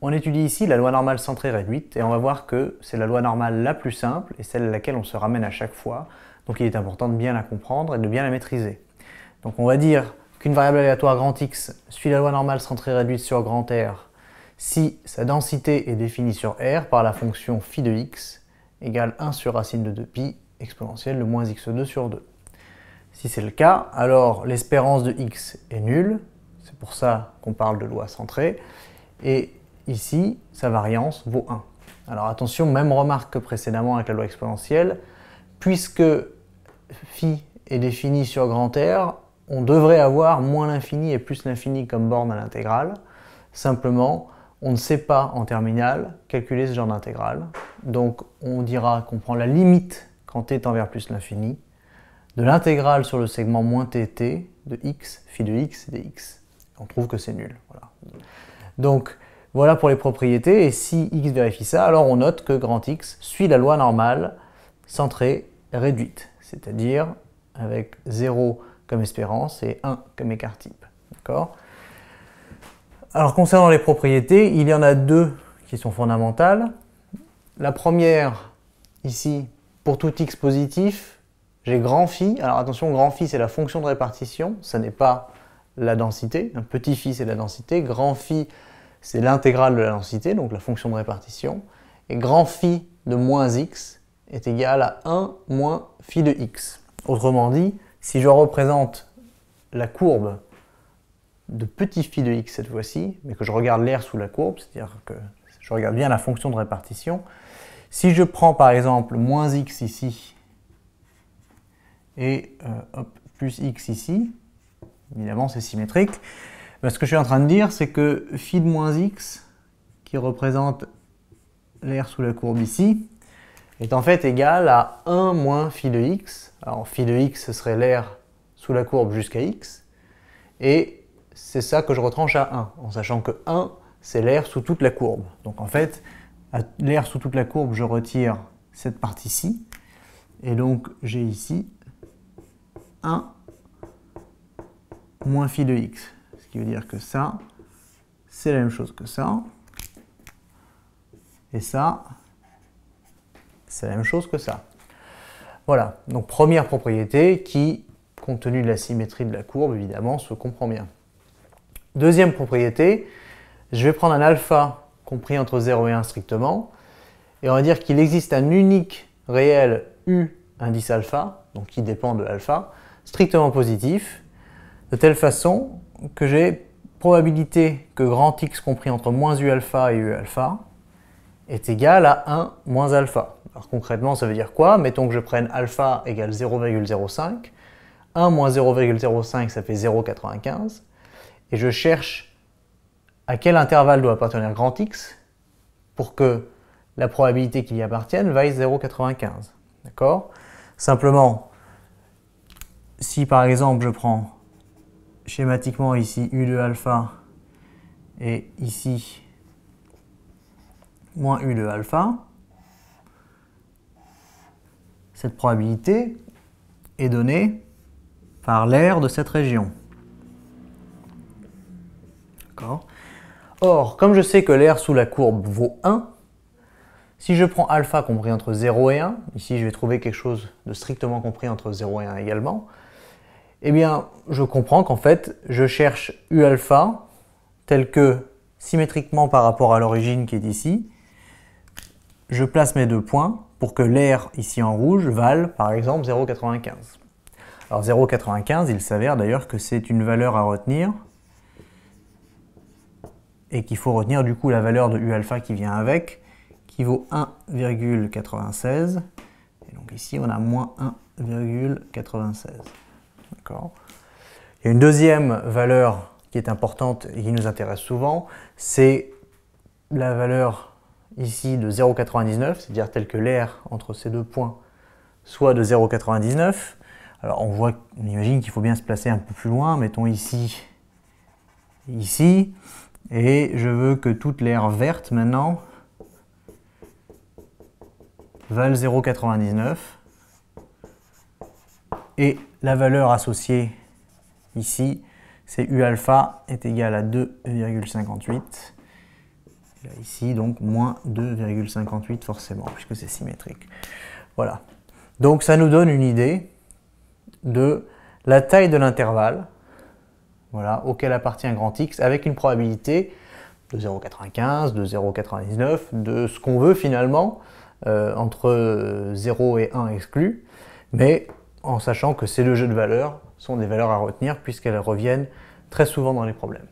On étudie ici la loi normale centrée réduite et on va voir que c'est la loi normale la plus simple et celle à laquelle on se ramène à chaque fois. Donc il est important de bien la comprendre et de bien la maîtriser. Donc on va dire qu'une variable aléatoire grand X suit la loi normale centrée réduite sur grand R si sa densité est définie sur R par la fonction phi de x égale 1 sur racine de 2pi exponentielle de moins x2 sur 2. Si c'est le cas, alors l'espérance de x est nulle, c'est pour ça qu'on parle de loi centrée, et ici, sa variance vaut 1. Alors attention, même remarque que précédemment avec la loi exponentielle, puisque phi est défini sur grand R, on devrait avoir moins l'infini et plus l'infini comme borne à l'intégrale. Simplement, on ne sait pas en terminale calculer ce genre d'intégrale. Donc on dira qu'on prend la limite quand t tend vers plus l'infini de l'intégrale sur le segment moins tt de x, phi de x dx. On trouve que c'est nul. Voilà. Donc voilà pour les propriétés, et si x vérifie ça, alors on note que grand X suit la loi normale centrée réduite, c'est-à-dire avec 0 comme espérance et 1 comme écart type. D'accord ? Alors concernant les propriétés, il y en a deux qui sont fondamentales. La première, ici, pour tout x positif, j'ai grand phi. Alors attention, grand phi c'est la fonction de répartition, ça n'est pas la densité. Un petit phi c'est la densité, grand phi c'est l'intégrale de la densité, donc la fonction de répartition. Et grand phi de moins x est égal à 1 moins phi de x. Autrement dit, si je représente la courbe de petit phi de x cette fois-ci, mais que je regarde l'aire sous la courbe, c'est-à-dire que je regarde bien la fonction de répartition, si je prends par exemple moins x ici et plus x ici, évidemment c'est symétrique, ce que je suis en train de dire, c'est que phi de moins x, qui représente l'aire sous la courbe ici, est en fait égal à 1 moins phi de x. Alors phi de x, ce serait l'aire sous la courbe jusqu'à x, et c'est ça que je retranche à 1, en sachant que 1, c'est l'aire sous toute la courbe. Donc en fait, à l'aire sous toute la courbe, je retire cette partie-ci, et donc j'ai ici 1 moins phi de x. Ce qui veut dire que ça, c'est la même chose que ça. Et ça, c'est la même chose que ça. Voilà, donc première propriété qui, compte tenu de la symétrie de la courbe, évidemment, se comprend bien. Deuxième propriété, je vais prendre un alpha compris entre 0 et 1 strictement, et on va dire qu'il existe un unique réel U indice alpha, donc qui dépend de alpha, strictement positif, de telle façon que j'ai probabilité que grand X compris entre moins U alpha et U alpha est égal à 1 moins alpha. Alors concrètement, ça veut dire quoi? Mettons que je prenne alpha égale 0,05. 1 moins 0,05, ça fait 0,95. Et je cherche à quel intervalle doit appartenir grand X pour que la probabilité qu'il y appartienne vaille 0,95. D'accord? Simplement, si par exemple je prends schématiquement ici U de alpha et ici moins U de alpha, cette probabilité est donnée par l'aire de cette région. D'accord ? Or, comme je sais que l'aire sous la courbe vaut 1, si je prends alpha compris entre 0 et 1, ici je vais trouver quelque chose de strictement compris entre 0 et 1 également, eh bien, je comprends qu'en fait, je cherche U alpha tel que, symétriquement par rapport à l'origine qui est ici, je place mes deux points pour que l'aire ici en rouge vale, par exemple, 0,95. Alors 0,95, il s'avère d'ailleurs que c'est une valeur à retenir et qu'il faut retenir du coup la valeur de U alpha qui vient avec, qui vaut 1,96. Et donc ici, on a moins 1,96. D'accord. Il y a une deuxième valeur qui est importante et qui nous intéresse souvent, c'est la valeur ici de 0,99, c'est-à-dire telle que l'aire entre ces deux points soit de 0,99. Alors on imagine qu'il faut bien se placer un peu plus loin, mettons ici, ici, et je veux que toute l'aire verte maintenant valent 0,99. Et la valeur associée ici, c'est U alpha est égal à 2,58. Et là, ici, donc, moins 2,58 forcément, puisque c'est symétrique. Voilà. Donc, ça nous donne une idée de la taille de l'intervalle, voilà, auquel appartient grand X, avec une probabilité de 0,95, de 0,99, de ce qu'on veut finalement, entre 0 et 1 exclus, mais en sachant que ces deux jeux de valeurs sont des valeurs à retenir puisqu'elles reviennent très souvent dans les problèmes.